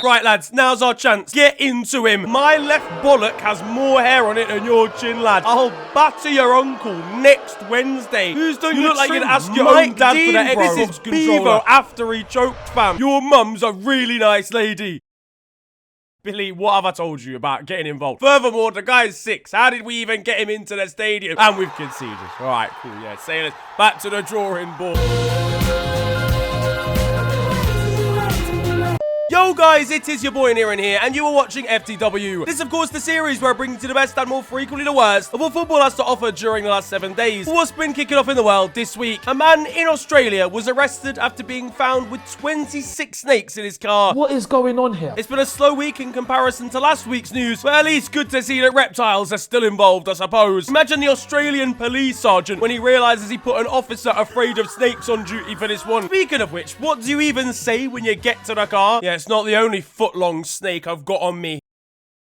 Right, lads, now's our chance. Get into him. My left bollock has more hair on it than your chin, lad. I'll batter your uncle next Wednesday. Who's done you look like you'd ask your own dad for the Xbox controller after he choked, fam. Your mum's a really nice lady. Billy, what have I told you about getting involved? Furthermore, the guy's 6. How did we even get him into the stadium? And we've conceded. All right, cool, yeah. Sailors, back to the drawing board. Yo guys, it is your boy Nerin here, and you are watching FTW. This is of course the series where I bring you the best and more frequently the worst of what football has to offer during the last 7 days. What's been kicking off in the world this week? A man in Australia was arrested after being found with 26 snakes in his car. What is going on here? It's been a slow week in comparison to last week's news, but at least good to see that reptiles are still involved, I suppose. Imagine the Australian police sergeant when he realises he put an officer afraid of snakes on duty for this one. Speaking of which, what do you even say when you get to the car? Yeah, it's not the only foot-long snake I've got on me.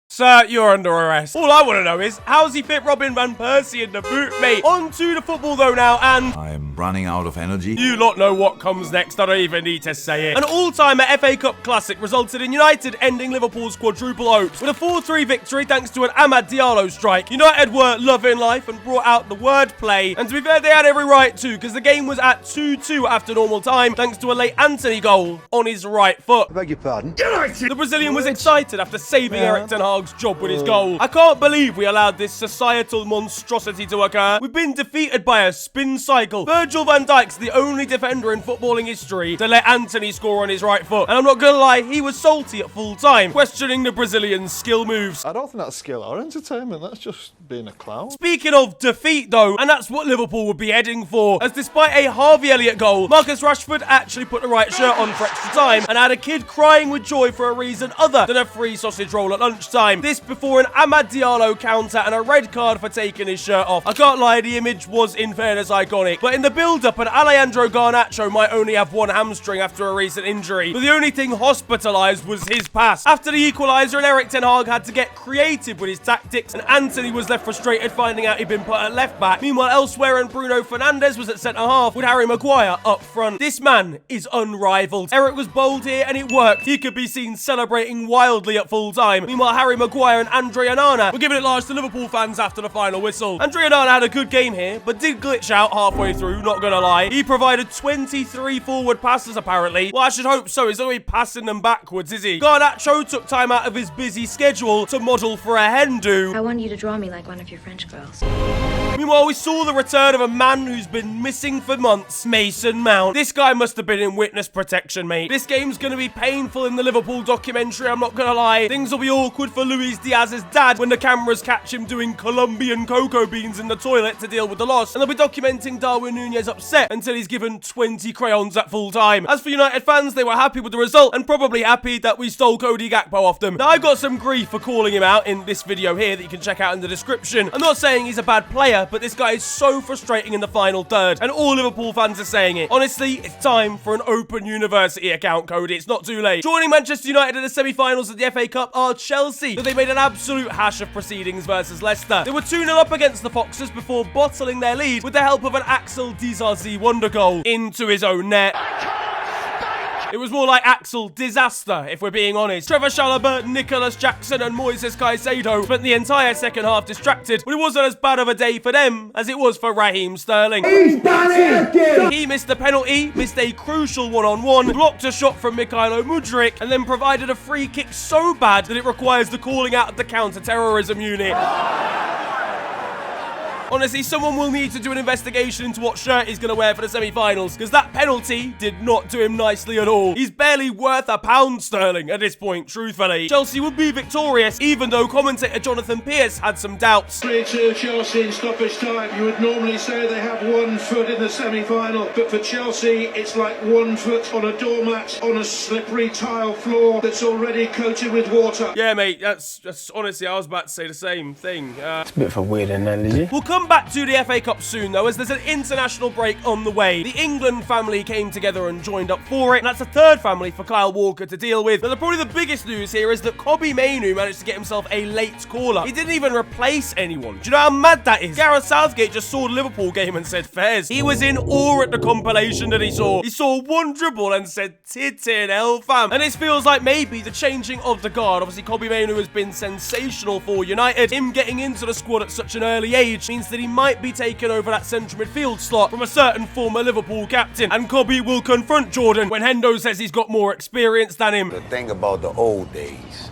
Sir, you're under arrest. All I want to know is, how's he fit Robin Van Persie in the boot, mate? On to the football though now, and I'm running out of energy. You lot know what comes next, I don't even need to say it. An all-timer FA Cup classic resulted in United ending Liverpool's quadruple hopes with a 4-3 victory thanks to an Amad Diallo strike. United were loving life and brought out the wordplay, and to be fair, they had every right to, because the game was at 2-2 after normal time thanks to a late Anthony goal on his right foot. I beg your pardon? The Brazilian was excited after saving Erik ten Hag's job with his goal. I can't believe we allowed this societal monstrosity to occur. We've been defeated by a spin cycle. Virgil van Dijk's the only defender in footballing history to let Anthony score on his right foot. And I'm not gonna lie, he was salty at full time, questioning the Brazilian's skill moves. I don't think that's skill or entertainment, that's just being a clown. Speaking of defeat though, and that's what Liverpool would be heading for, as despite a Harvey Elliott goal, Marcus Rashford actually put the right shirt on for extra time and had a kid crying with joy for a reason other than a free sausage roll at lunchtime. This before an Amad Diallo counter and a red card for taking his shirt off. I can't lie, the image was in fairness iconic, but in the build-up, an Alejandro Garnacho might only have one hamstring after a recent injury, but the only thing hospitalised was his pass. After the equaliser, and Erik ten Hag had to get creative with his tactics, and Anthony was left frustrated finding out he'd been put at left-back. Meanwhile, elsewhere, and Bruno Fernandes was at centre-half with Harry Maguire up front. This man is unrivaled. Erik was bold here, and it worked. He could be seen celebrating wildly at full time. Meanwhile, Harry Maguire and Andre Onana were giving it large to Liverpool fans after the final whistle. Andre Onana had a good game here, but did glitch out halfway through, not gonna lie. He provided 23 forward passes apparently. Well, I should hope so. He's only passing them backwards, is he? Garnacho took time out of his busy schedule to model for a hen do. I want you to draw me like one of your French girls. Meanwhile, we saw the return of a man who's been missing for months, Mason Mount. This guy must have been in witness protection, mate. This game's gonna be painful in the Liverpool documentary, I'm not gonna lie. Things will be awkward for Luis Diaz's dad when the cameras catch him doing Colombian cocoa beans in the toilet to deal with the loss, and they'll be documenting Darwin Núñez upset until he's given 20 crayons at full time. As for United fans, they were happy with the result and probably happy that we stole Cody Gakpo off them. Now, I got some grief for calling him out in this video here that you can check out in the description. I'm not saying he's a bad player, but this guy is so frustrating in the final third, and all Liverpool fans are saying it. Honestly, it's time for an open university account, Cody. It's not too late. Joining Manchester United in the semi-finals of the FA Cup are Chelsea, but they made an absolute hash of proceedings versus Leicester. They were 2-0 up against the Foxes before bottling their lead with the help of an Axel Disasi wonder goal into his own net. It was more like Axel Disaster, if we're being honest. Trevor Chalobah, Nicholas Jackson, and Moises Caicedo spent the entire second half distracted, but it wasn't as bad of a day for them as it was for Raheem Sterling. He's done it again! He missed a penalty, missed a crucial one-on-one, blocked a shot from Mykhailo Mudryk, and then provided a free kick so bad that it requires the calling out of the counter-terrorism unit. Honestly, someone will need to do an investigation into what shirt he's going to wear for the semi-finals, because that penalty did not do him nicely at all. He's barely worth £1 sterling at this point, truthfully. Chelsea would be victorious, even though commentator Jonathan Pearce had some doubts. 3-2 Chelsea in stoppage time. You would normally say they have 1 foot in the semi-final, but for Chelsea, it's like 1 foot on a doormat on a slippery tile floor that's already coated with water. Yeah, mate, that's honestly, I was about to say the same thing. It's a bit of a weird analogy. We'll come come back to the FA Cup soon though, as there's an international break on the way. The England family came together and joined up for it, and that's a third family for Kyle Walker to deal with. But probably the biggest news here is that Kobbie Mainoo managed to get himself a late call-up. He didn't even replace anyone. Do you know how mad that is? Gareth Southgate just saw the Liverpool game and said fairs. He was in awe at the compilation that he saw. He saw one dribble and said tittin' hell fam. And this feels like maybe the changing of the guard. Obviously Kobbie Mainoo has been sensational for United. Him getting into the squad at such an early age means that he might be taking over that central midfield slot from a certain former Liverpool captain. And Kobbie will confront Jordan when Hendo says he's got more experience than him. The thing about the old days,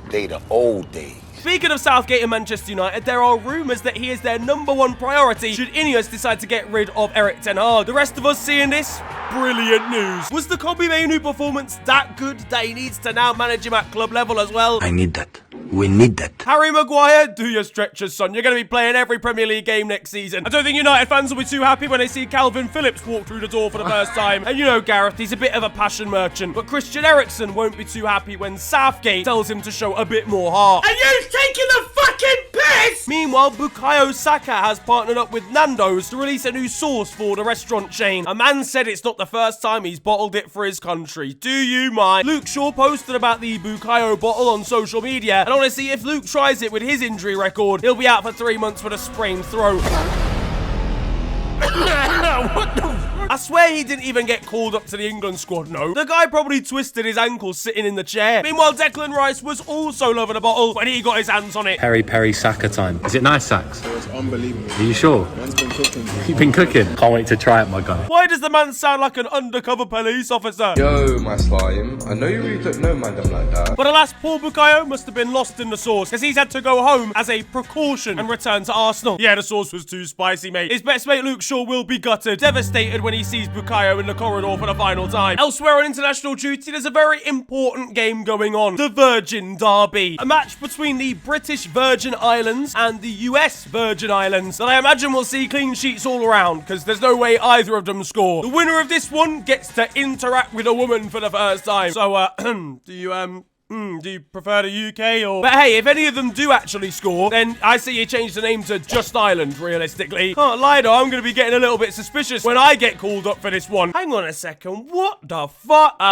they the old days. Speaking of Southgate and Manchester United, there are rumours that he is their #1 priority should Ineos decide to get rid of Erik ten Hag. The rest of us seeing this? Brilliant news. Was the Kobbie Mainoo performance that good that he needs to now manage him at club level as well? I need that. We need that. Harry Maguire, do your stretchers, son. You're going to be playing every Premier League game next season. I don't think United fans will be too happy when they see Calvin Phillips walk through the door for the first time. And you know Gareth, he's a bit of a passion merchant. But Christian Eriksen won't be too happy when Southgate tells him to show a bit more heart. Are you taking the fucking piss? Meanwhile, Bukayo Saka has partnered up with Nando's to release a new sauce for the restaurant chain. A man said it's not the first time he's bottled it for his country. Do you mind? Luke Shaw posted about the Bukayo bottle on social media, and honestly, if Luke tries it with his injury record, he'll be out for 3 months with a sprained throat. What the fuck? I swear he didn't even get called up to the England squad, no. The guy probably twisted his ankle sitting in the chair. Meanwhile, Declan Rice was also loving a bottle when he got his hands on it. Peri Saka time. Is it nice, Sax? It's unbelievable. Are you sure? Man's been cooking. You've been cooking? Can't wait to try it, my guy. Why does the man sound like an undercover police officer? Yo, my slime. I know you really don't know madam like that. But alas, poor Bukayo must have been lost in the sauce, because he's had to go home as a precaution and return to Arsenal. Yeah, the sauce was too spicy, mate. His best mate Luke Shaw will be gutted, devastated when he sees Bukayo in the corridor for the final time. Elsewhere on international duty, there's a very important game going on. The Virgin Derby. A match between the British Virgin Islands and the US Virgin Islands that I imagine will see clean sheets all around, because there's no way either of them score. The winner of this one gets to interact with a woman for the first time. So, do you prefer the UK or... But hey, if any of them do actually score, then I say you change the name to Just Ireland, realistically. Can't lie though, I'm going to be getting a little bit suspicious when I get called up for this one. Hang on a second, what the fuck?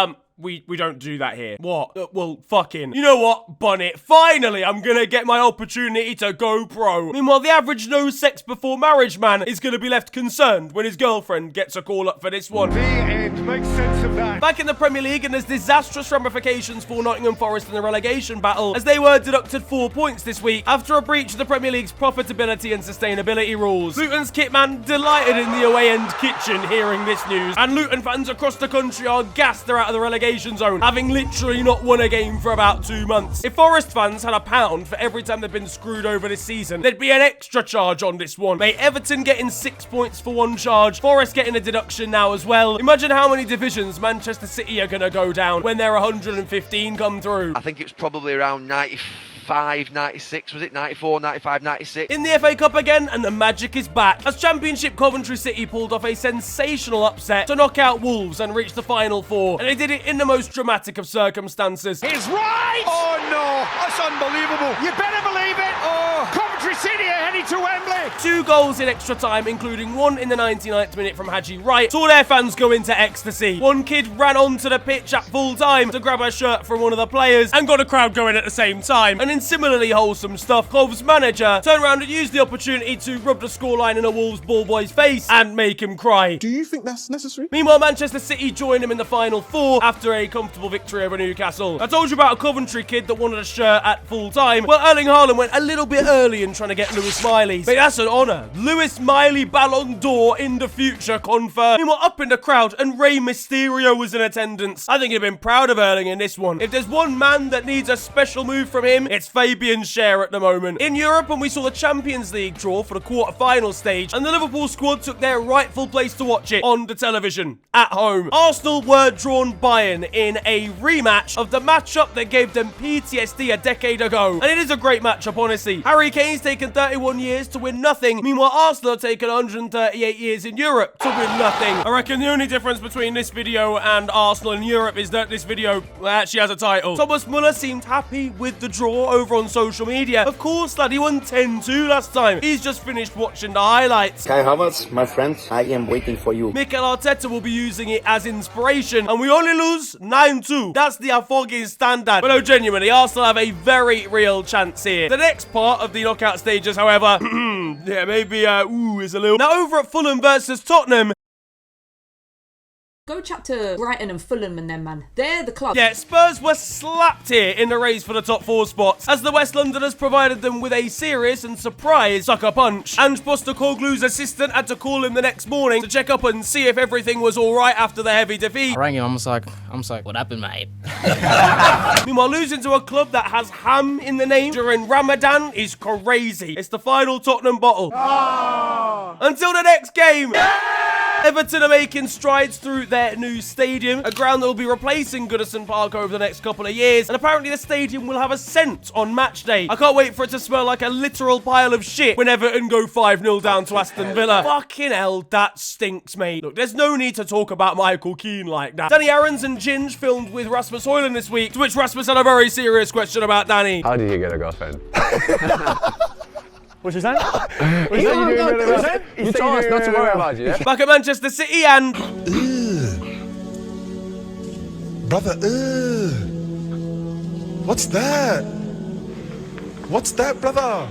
We don't do that here. What? Well, fucking. You know what? Bun it. Finally, I'm gonna get my opportunity to go pro. Meanwhile, the average no sex before marriage man is gonna be left concerned when his girlfriend gets a call up for this one. The end. Make sense of that. Back in the Premier League, and there's disastrous ramifications for Nottingham Forest in the relegation battle, as they were deducted 4 points this week after a breach of the Premier League's profitability and sustainability rules. Luton's kitman delighted in the away end kitchen hearing this news, and Luton fans across the country are gassed they're out of the relegation zone, having literally not won a game for about 2 months. If Forest fans had £1 for every time they've been screwed over this season, there'd be an extra charge on this one. Mate, Everton getting 6 points for 1 charge, Forest getting a deduction now as well. Imagine how many divisions Manchester City are going to go down when their 115 come through. I think it was probably around 95, 96, was it? 94, 95, 96. In the FA Cup again, and the magic is back, as Championship Coventry City pulled off a sensational upset to knock out Wolves and reach the Final Four, and they did it in the most dramatic of circumstances. He's right! Oh no, that's unbelievable. You better believe it. Oh, Coventry City are heading to Wembley. 2 goals in extra time, including one in the 99th minute from Haji Wright, saw their fans go into ecstasy. One kid ran onto the pitch at full time to grab a shirt from one of the players and got a crowd going at the same time. And in similarly wholesome stuff, Cov's manager turned around and used the opportunity to rub the scoreline in a Wolves ball boy's face and make him cry. Do you think that's necessary? Meanwhile, Manchester City joined him in the Final Four after a comfortable victory over Newcastle. I told you about a Coventry kid that wanted a shirt at full time. Well, Erling Haaland went a little bit early in trying to get Lewis Miley's. But that's an honour. Lewis Miley Ballon d'Or in the future confirmed. Meanwhile, up in the crowd, and Rey Mysterio was in attendance. I think he'd been proud of Erling in this one. If there's one man that needs a special move from him, it's Fabian Schär at the moment. In Europe, and we saw the Champions League draw for the quarter-final stage, and the Liverpool squad took their rightful place to watch it on the television at home. Arsenal were drawn Bayern in a rematch of the matchup that gave them PTSD a decade ago, and it is a great matchup, honestly. Harry Kane's taking taken 31 years to win nothing. Meanwhile, Arsenal have taken 138 years in Europe to win nothing. I reckon the only difference between this video and Arsenal in Europe is that this video actually has a title. Thomas Muller seemed happy with the draw over on social media. Of course, lad, he won 10-2 last time. He's just finished watching the highlights. Kai Havertz, my friend, I am waiting for you. Mikel Arteta will be using it as inspiration, and we only lose 9-2. That's the fucking standard. But no, genuinely, Arsenal have a very real chance here. The next part of the knockout stages, however, yeah, maybe, is a little... Now, over at Fulham versus Tottenham, go chat to Brighton and Fulham and them, man. They're the club. yeah, Spurs were slapped here in the race for the top 4 spots, as the West Londoners provided them with a serious and surprise sucker punch. And Postecoglou's assistant had to call him the next morning to check up and see if everything was alright after the heavy defeat. I rang him, I'm just like, what happened, mate? Meanwhile, losing to a club that has ham in the name during Ramadan is crazy. It's the final Tottenham bottle. Until the next game. Everton are making strides through their new stadium, a ground that will be replacing Goodison Park over the next couple of years, and apparently the stadium will have a scent on match day. I can't wait for it to smell like a literal pile of shit when Everton go 5-0 down to Aston Villa. Fucking hell, that stinks, mate. Look, there's no need to talk about Michael Keane like that. Danny Aarons and Ginge filmed with Rasmus Højlund this week, to which Rasmus had a very serious question about Danny. How did you get a girlfriend? What's your saying? You told us not to worry about you, yeah? Back at Manchester City and... Brother, what's that? What's that, brother?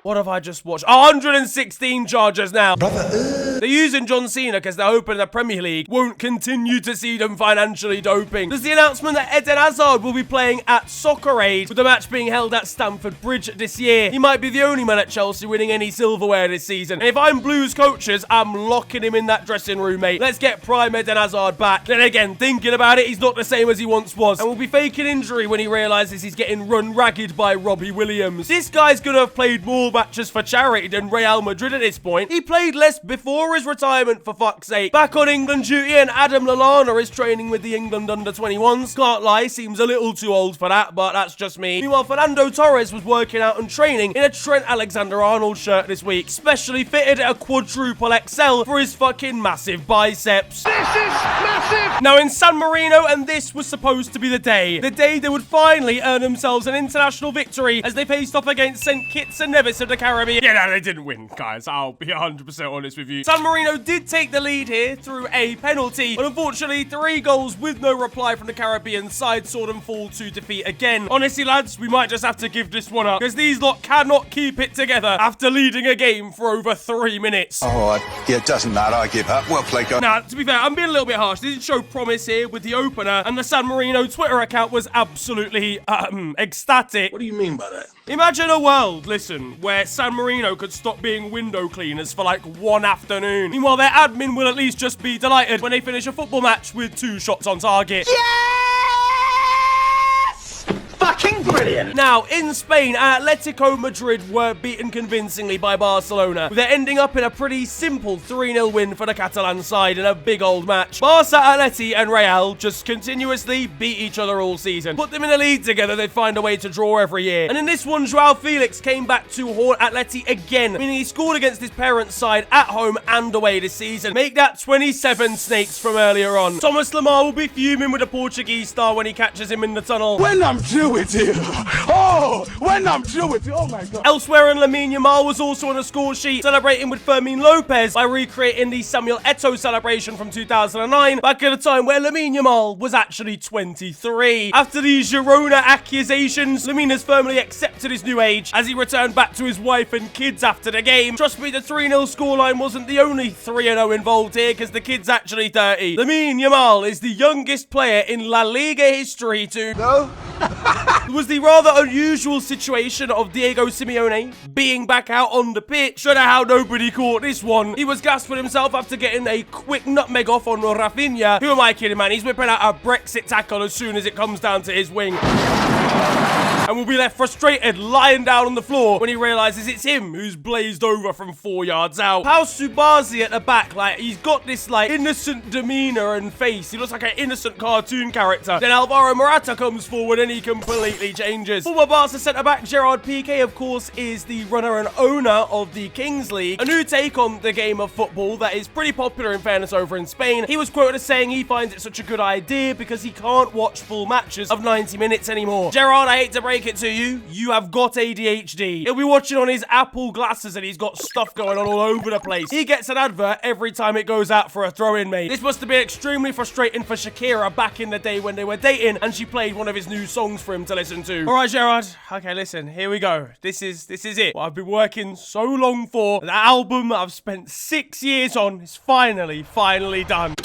What have I just watched? 116 charges now. Brother, they're using John Cena because they're hoping the Premier League won't continue to see them financially doping. There's the announcement that Eden Hazard will be playing at Soccer Aid, with the match being held at Stamford Bridge this year. He might be the only man at Chelsea winning any silverware this season. And if I'm Blues coaches, I'm locking him in that dressing room, mate. Let's get prime Eden Hazard back. Then again, thinking about it, he's not the same as he once was, and will be faking injury when he realises he's getting run ragged by Robbie Williams. This guy's gonna have played more matches for charity than Real Madrid at this point. He played less before his retirement, for fuck's sake. Back on England duty, and Adam Lallana is training with the England under-21s. Can't lie, seems a little too old for that, but that's just me. Meanwhile, Fernando Torres was working out and training in a Trent Alexander-Arnold shirt this week, specially fitted at a quadruple XL for his fucking massive biceps. This is massive! Now in San Marino, and this was supposed to be the day they would finally earn themselves an international victory as they faced off against St. Kitts and Nevis of the Caribbean. Yeah, no, they didn't win, guys. I'll be 100% honest with you. San Marino did take the lead here through a penalty, but unfortunately, 3 goals with no reply from the Caribbean side saw them fall to defeat again. Honestly, lads, we might just have to give this one up, because these lot cannot keep it together after leading a game for over 3 minutes. Oh, yeah, it doesn't matter. I give up. Well played, guys. Now, to be fair, I'm being a little bit harsh. They did show promise here with the opener, and the San Marino Twitter account was absolutely, ecstatic. What do you mean by that? Imagine a world, listen, where San Marino could stop being window cleaners for like 1 afternoon. Meanwhile, their admin will at least just be delighted when they finish a football match with 2 shots on target. Fucking brilliant! Now, in Spain, Atletico Madrid were beaten convincingly by Barcelona, with it ending up in a pretty simple 3-0 win for the Catalan side in a big old match. Barca, Atleti and Royale just continuously beat each other all season. Put them in a league together, they'd find a way to draw every year. And in this one, Joao Felix came back to haunt Atleti again, meaning he scored against his parents' side at home and away this season. Make that 27 snakes from earlier on. Thomas Lemar will be fuming with the Portuguese star when he catches him in the tunnel. When I'm through with you. Oh, when I'm through with you. Oh my God. Elsewhere, and Lamine Yamal was also on a score sheet, celebrating with Fermin Lopez by recreating the Samuel Eto'o celebration from 2009, back at a time where Lamine Yamal was actually 23. After the Girona accusations, Lamine has firmly accepted his new age as he returned back to his wife and kids after the game. Trust me, the 3-0 scoreline wasn't the only 3-0 involved here, because the kid's actually 30. Lamine Yamal is the youngest player in La Liga history to... No? It was the rather unusual situation of Diego Simeone being back out on the pitch. Showed how nobody caught this one. He was gassed with himself after getting a quick nutmeg off on Rafinha. Who am I kidding, man? He's whipping out a Brexit tackle as soon as it comes down to his wing. and will be left frustrated lying down on the floor when he realizes it's him who's blazed over from 4 yards out. How Subazi at the back, like, he's got this, like, innocent demeanor and face. He looks like an innocent cartoon character. Then Alvaro Morata comes forward and he completely changes. Former Barca centre-back Gerard Pique, of course, is the runner and owner of the Kings League, a new take on the game of football that is pretty popular, in fairness, over in Spain. He was quoted as saying he finds it such a good idea because he can't watch full matches of 90 minutes anymore. Gerard, I hate to break it to you, you have got ADHD. He'll be watching on his Apple glasses and he's got stuff going on all over the place. He gets an advert every time it goes out for a throw-in, mate. This must have been extremely frustrating for Shakira back in the day when they were dating and she played one of his new songs for him to listen to. All right, Gerard. Okay, listen, here we go. This is it. What I've been working so long for. The album I've spent 6 years on is finally done.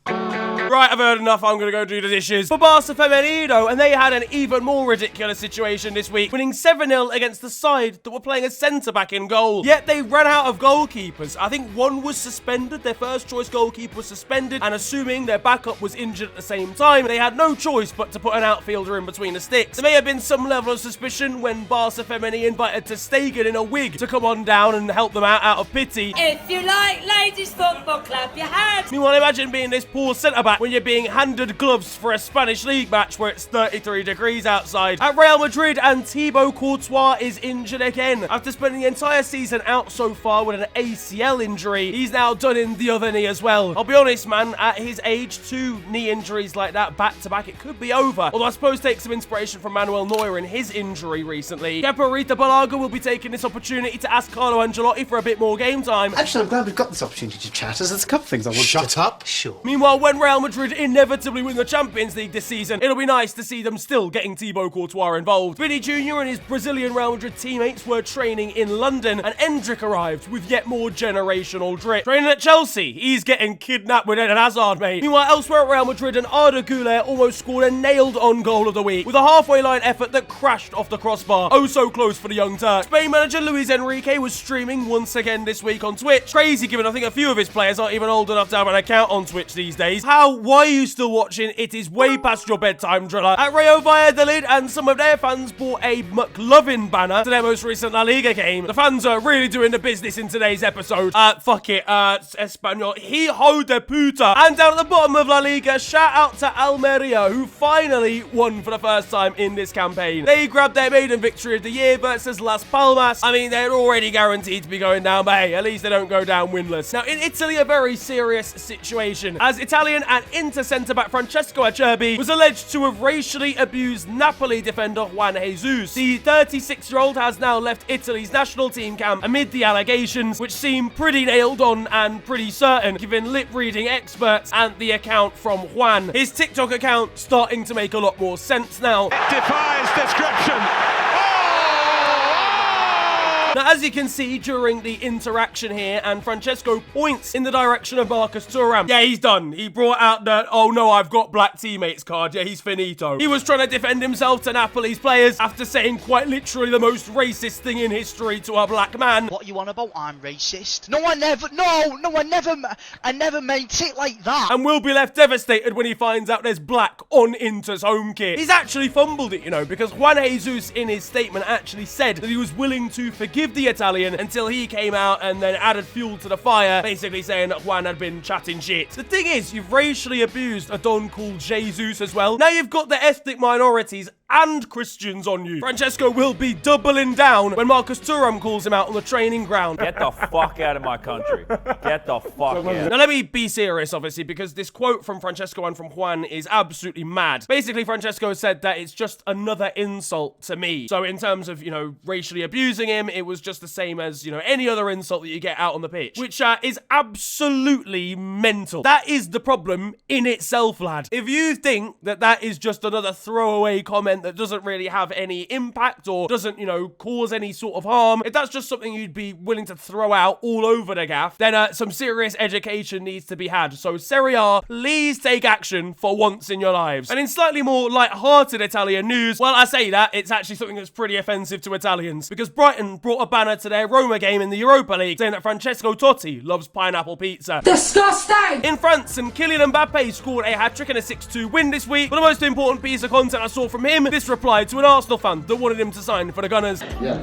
Right, I've heard enough. I'm going to go do the dishes. For Barca Femeni, and they had an even more ridiculous situation this week, winning 7-0 against the side that were playing a centre-back in goal. Yet they ran out of goalkeepers. I think one was suspended. Their first choice goalkeeper was suspended, and assuming their backup was injured at the same time, they had no choice but to put an outfielder in between the sticks. There may have been some level of suspicion when Barca Femeni invited Ter Stegen in a wig to come on down and help them out of pity. If you like ladies football, clap your hands. Meanwhile, imagine being this poor centre-back when you're being handed gloves for a Spanish League match where it's 33 degrees outside. At Real Madrid, and Thibaut Courtois is injured again. After spending the entire season out so far with an ACL injury, he's now done in the other knee as well. I'll be honest, man, at his age, 2 knee injuries like that back-to-back, it could be over. Although I suppose take some inspiration from Manuel Neuer in his injury recently. Kepa Arrizabalaga will be taking this opportunity to ask Carlo Ancelotti for a bit more game time. Actually, I'm glad we've got this opportunity to chat, as there's a couple of things I want to... Shut up. Sure. Meanwhile, when Real Madrid inevitably win the Champions League this season, it'll be nice to see them still getting Thibaut Courtois involved. Vinny Jr. and his Brazilian Real Madrid teammates were training in London, and Endrick arrived with yet more generational drip. Training at Chelsea, he's getting kidnapped with Eden Hazard, mate. Meanwhile, elsewhere at Real Madrid, and Arda Güler almost scored a nailed-on goal of the week with a halfway-line effort that crashed off the crossbar. Oh, so close for the young Turk. Spain manager Luis Enrique was streaming once again this week on Twitch. Crazy, given I think a few of his players aren't even old enough to have an account on Twitch these days. Why are you still watching? It is way past your bedtime, driller. At Rayo Valladolid, and some of their fans bought a McLovin banner to their most recent La Liga game. The fans are really doing the business in today's episode. Espanol. Hijo de puta. And down at the bottom of La Liga, shout out to Almeria, who finally won for the first time in this campaign. They grabbed their maiden victory of the year versus Las Palmas. I mean, they're already guaranteed to be going down, but hey, at least they don't go down winless. Now, in Italy, a very serious situation, as Italian and Inter centre-back Francesco Acerbi was alleged to have racially abused Napoli defender Juan Jesus. The 36-year-old has now left Italy's national team camp amid the allegations, which seem pretty nailed on and pretty certain, given lip-reading experts and the account from Juan. His TikTok account starting to make a lot more sense now. It defies description. Now, as you can see during the interaction here, and Francesco points in the direction of Marcus Thuram. Yeah, he's done. He brought out the, oh no, I've got black teammates card. Yeah, he's finito. He was trying to defend himself to Napoli's players after saying quite literally the most racist thing in history to a black man. What you on about? I'm racist. No, I never meant it like that. And will be left devastated when he finds out there's black on Inter's home kit. He's actually fumbled it, you know, because Juan Jesus in his statement actually said that he was willing to forgive the Italian until he came out and then added fuel to the fire, basically saying that Juan had been chatting shit. The thing is, you've racially abused a don called Jesus as well. Now you've got the ethnic minorities and Christians on you. Francesco will be doubling down when Marcus Thuram calls him out on the training ground. Get the fuck out of my country. Get the fuck out. Now let me be serious, obviously, because this quote from Francesco and from Juan is absolutely mad. Basically, Francesco said that it's just another insult to me. So in terms of, you know, racially abusing him, it was just the same as, you know, any other insult that you get out on the pitch, which is absolutely mental. That is the problem in itself, lad. If you think that that is just another throwaway comment that doesn't really have any impact or doesn't, you know, cause any sort of harm, if that's just something you'd be willing to throw out all over the gaff, then some serious education needs to be had. So Serie A, please take action for once in your lives. And in slightly more light-hearted Italian news, well, I say that, it's actually something that's pretty offensive to Italians, because Brighton brought a banner to their Roma game in the Europa League saying that Francesco Totti loves pineapple pizza. Disgusting! In France, and Kylian Mbappe scored a hat-trick in a 6-2 win this week, but the most important piece of content I saw from him This replied to an Arsenal fan that wanted him to sign for the Gunners. Yeah.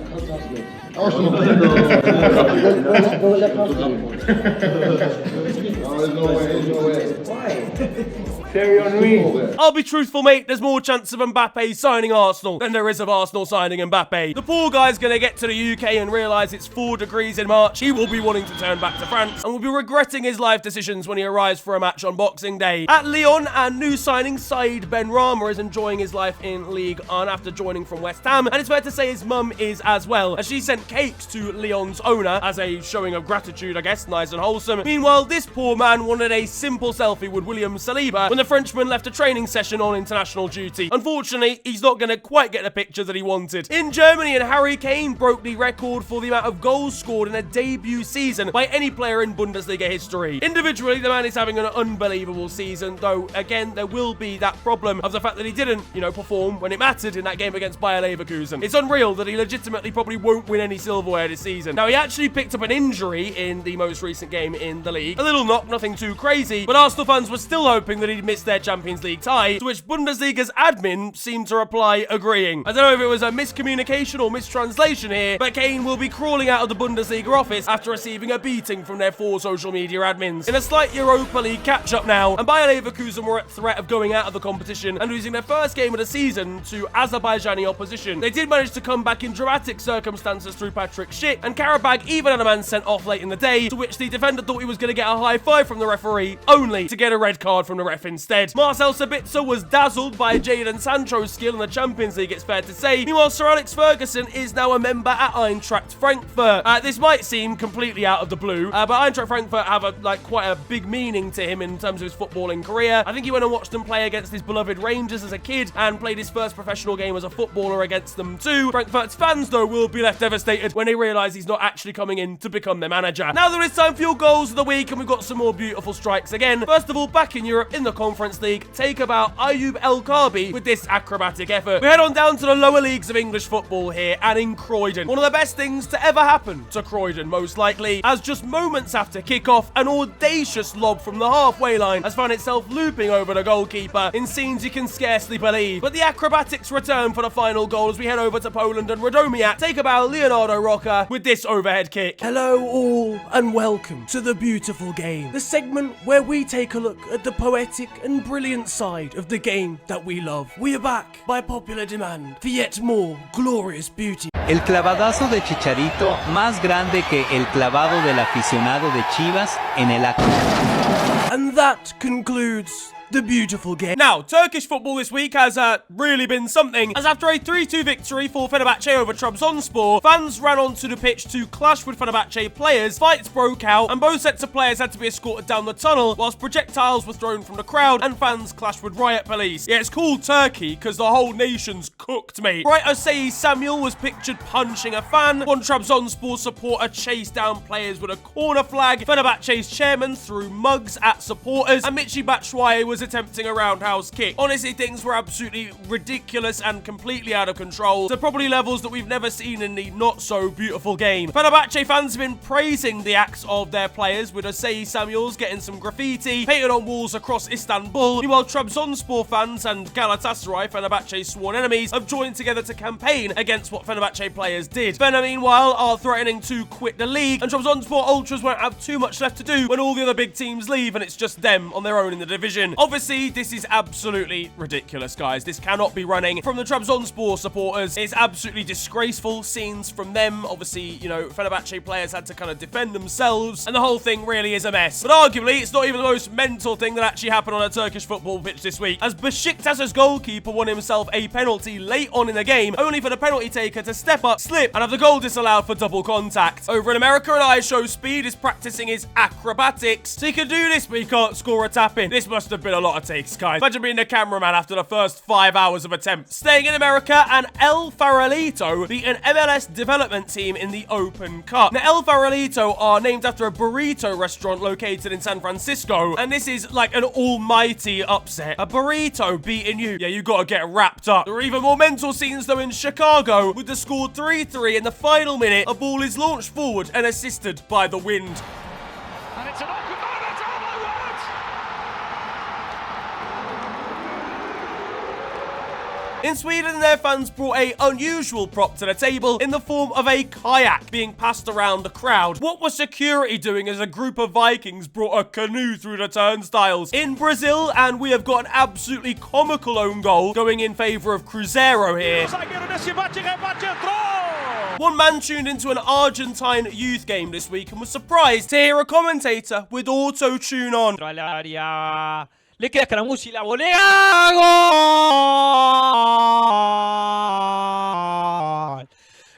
I'll be truthful, mate. There's more chance of Mbappe signing Arsenal than there is of Arsenal signing Mbappe. The poor guy's going to get to the UK and realise it's 4 degrees in March. He will be wanting to turn back to France and will be regretting his life decisions when he arrives for a match on Boxing Day. At Lyon, and new signing Said Benrahma is enjoying his life in Ligue 1 after joining from West Ham, and it's fair to say his mum is as well, as she sent cakes to Lyon's owner as a showing of gratitude, I guess, nice and wholesome. Meanwhile, this poor man wanted a simple selfie with William Saliba when the Frenchman left a training session on international duty. Unfortunately, he's not going to quite get the picture that he wanted. In Germany, and Harry Kane broke the record for the amount of goals scored in a debut season by any player in Bundesliga history. Individually, the man is having an unbelievable season, though, again, there will be that problem of the fact that he didn't, perform when it mattered in that game against Bayer Leverkusen. It's unreal that he legitimately probably won't win any silverware this season. Now, he actually picked up an injury in the most recent game in the league. A little knock, nothing too crazy, but Arsenal fans were still hoping that he'd miss their Champions League tie, to which Bundesliga's admin seemed to reply agreeing. I don't know if it was a miscommunication or mistranslation here, but Kane will be crawling out of the Bundesliga office after receiving a beating from their 4 social media admins. In a slight Europa League catch-up now, and Bayer Leverkusen were at threat of going out of the competition and losing their first game of the season to Azerbaijani opposition. They did manage to come back in dramatic circumstances through Patrick Schick, and Karabag even had a man sent off late in the day, to which the defender thought he was going to get a high five from the referee, only to get a red card from the ref instead. Marcel Sabitzer was dazzled by Jadon Sancho's skill in the Champions League, it's fair to say. Meanwhile, Sir Alex Ferguson is now a member at Eintracht Frankfurt. This might seem completely out of the blue, but Eintracht Frankfurt have quite a big meaning to him in terms of his footballing career. I think he went and watched them play against his beloved Rangers as a kid and played his first professional game as a footballer against them too. Frankfurt's fans, though, will be left devastated when they realise he's not actually coming in to become their manager. Now that it's time for your goals of the week, and we've got some more beautiful strikes again. First of all, back in Europe in the Conference League, take about Ayoub El Kobbie with this acrobatic effort. We head on down to the lower leagues of English football here, and in Croydon. One of the best things to ever happen to Croydon, most likely, as just moments after kickoff, an audacious lob from the halfway line has found itself looping over the goalkeeper in scenes you can scarcely believe. But the acrobatics return for the final goal as we head over to Poland and Radomiak. Take about Leonardo Roca with this overhead kick. Hello all, and welcome to The Beautiful Game, the segment where we take a look at the poetic and brilliant side of the game that we love. We are back by popular demand for yet more glorious beauty. El clavadazo de Chicharito más grande que el clavado del aficionado de Chivas en el acto. And that concludes The Beautiful Game. Now, Turkish football this week has really been something, as after a 3-2 victory for Fenerbahce over Trabzonspor, fans ran onto the pitch to clash with Fenerbahce players, fights broke out, and both sets of players had to be escorted down the tunnel, whilst projectiles were thrown from the crowd and fans clashed with riot police. Yeah, it's called Turkey because the whole nation's cooked, mate. Right, Osayi Samuel was pictured punching a fan, one Trabzonspor supporter chased down players with a corner flag, Fenerbahce's chairman threw mugs at supporters, and Michy Batshuayi was attempting a roundhouse kick. Honestly, things were absolutely ridiculous and completely out of control, to probably levels that we've never seen in the not-so-beautiful game. Fenerbahce fans have been praising the acts of their players, with Osayi Samuels getting some graffiti painted on walls across Istanbul. Meanwhile, Trabzonspor fans and Galatasaray, Fenerbahce's sworn enemies, have joined together to campaign against what Fenerbahce players did. Fener, meanwhile, are threatening to quit the league, and Trabzonspor ultras won't have too much left to do when all the other big teams leave and it's just them on their own in the division. Obviously, this is absolutely ridiculous, guys. This cannot be running. From the Trabzonspor supporters, it's absolutely disgraceful scenes from them. Obviously, Fenerbahce players had to kind of defend themselves, and the whole thing really is a mess. But arguably, it's not even the most mental thing that actually happened on a Turkish football pitch this week, as Besiktas's goalkeeper won himself a penalty late on in the game, only for the penalty taker to step up, slip, and have the goal disallowed for double contact. Over in America, an ISO Speed is practicing his acrobatics, so he can do this, but he can't score a tap-in. This must have been a lot of takes, guys. Imagine being the cameraman after the first 5 hours of attempts. Staying in America, and El Farolito beat an MLS development team in the Open Cup. Now, El Farolito are named after a burrito restaurant located in San Francisco, and this is like an almighty upset. A burrito beating you. Yeah, you gotta get wrapped up. There are even more mental scenes, though, in Chicago, with the score 3-3 in the final minute. A ball is launched forward and assisted by the wind. And it's an In Sweden, their fans brought a unusual prop to the table in the form of a kayak being passed around the crowd. What was security doing as a group of Vikings brought a canoe through the turnstiles? In Brazil, and we have got an absolutely comical own goal going in favour of Cruzeiro here. One man tuned into an Argentine youth game this week and was surprised to hear a commentator with auto-tune on. Le queda Caramucci la volea.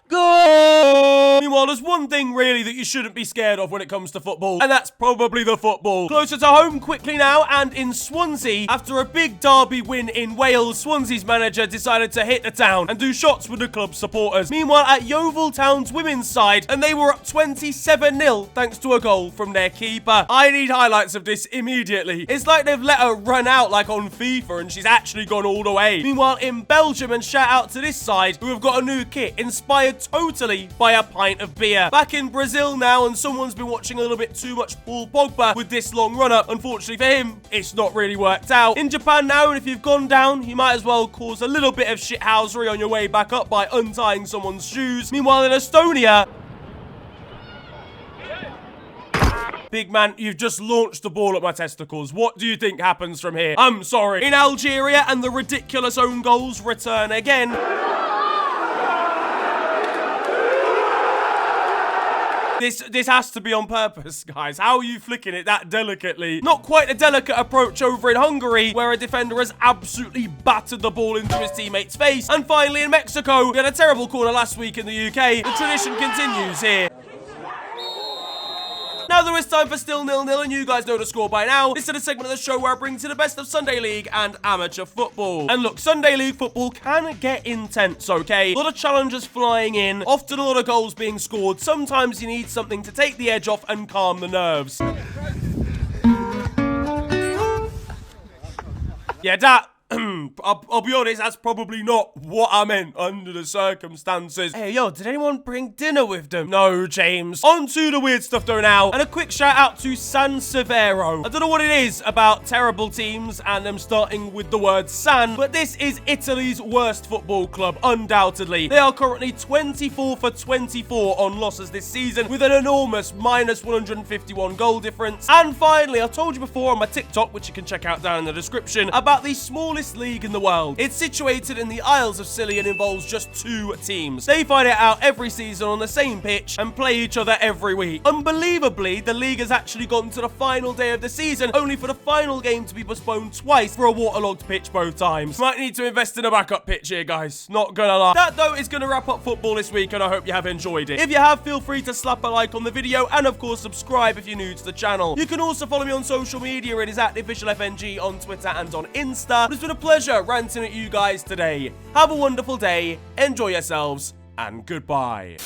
Goal! Meanwhile, there's one thing really that you shouldn't be scared of when it comes to football, and that's probably the football. Closer to home quickly now, and in Swansea, after a big derby win in Wales, Swansea's manager decided to hit the town and do shots with the club's supporters. Meanwhile, at Yeovil Town's women's side, and they were up 27-0 thanks to a goal from their keeper. I need highlights of this immediately. It's like they've let her run out like on FIFA and she's actually gone all the way. Meanwhile, in Belgium, and shout out to this side, who have got a new kit inspired totally by a pint of beer. Back in Brazil now, and someone's been watching a little bit too much Paul Pogba with this long run-up. Unfortunately for him, it's not really worked out. In Japan now, and if you've gone down, you might as well cause a little bit of shithousery on your way back up by untying someone's shoes. Meanwhile, in Estonia, big man, you've just launched the ball at my testicles. What do you think happens from here? I'm sorry. In Algeria, and the ridiculous own goals return again. This has to be on purpose, guys. How are you flicking it that delicately? Not quite a delicate approach over in Hungary, where a defender has absolutely battered the ball into his teammate's face. And finally, in Mexico, we had a terrible corner last week in the UK. The tradition continues here. Now there is time for Still 0-0, and you guys know the score by now. This is a segment of the show where I bring to the best of Sunday League and amateur football. And look, Sunday League football can get intense, okay? A lot of challenges flying in, often a lot of goals being scored. Sometimes you need something to take the edge off and calm the nerves. Yeah, that... I'll be honest, that's probably not what I meant under the circumstances. Hey, yo, did anyone bring dinner with them? No, James. On to the weird stuff though now. And a quick shout out to San Severo. I don't know what it is about terrible teams and them starting with the word San, but this is Italy's worst football club, undoubtedly. They are currently 24 for 24 on losses this season, with an enormous minus 151 goal difference. And finally, I told you before on my TikTok, which you can check out down in the description, about the smallest league in the world. It's situated in the Isles of Scilly and involves just 2 teams. They fight it out every season on the same pitch and play each other every week. Unbelievably, the league has actually gotten to the final day of the season, only for the final game to be postponed twice for a waterlogged pitch both times. Might need to invest in a backup pitch here, guys. Not gonna lie. That, though, is gonna wrap up football this week, and I hope you have enjoyed it. If you have, feel free to slap a like on the video, and of course, subscribe if you're new to the channel. You can also follow me on social media. It is at @officialfng on Twitter and on Insta. It's been a pleasure ranting at you guys today. Have a wonderful day, enjoy yourselves, and goodbye.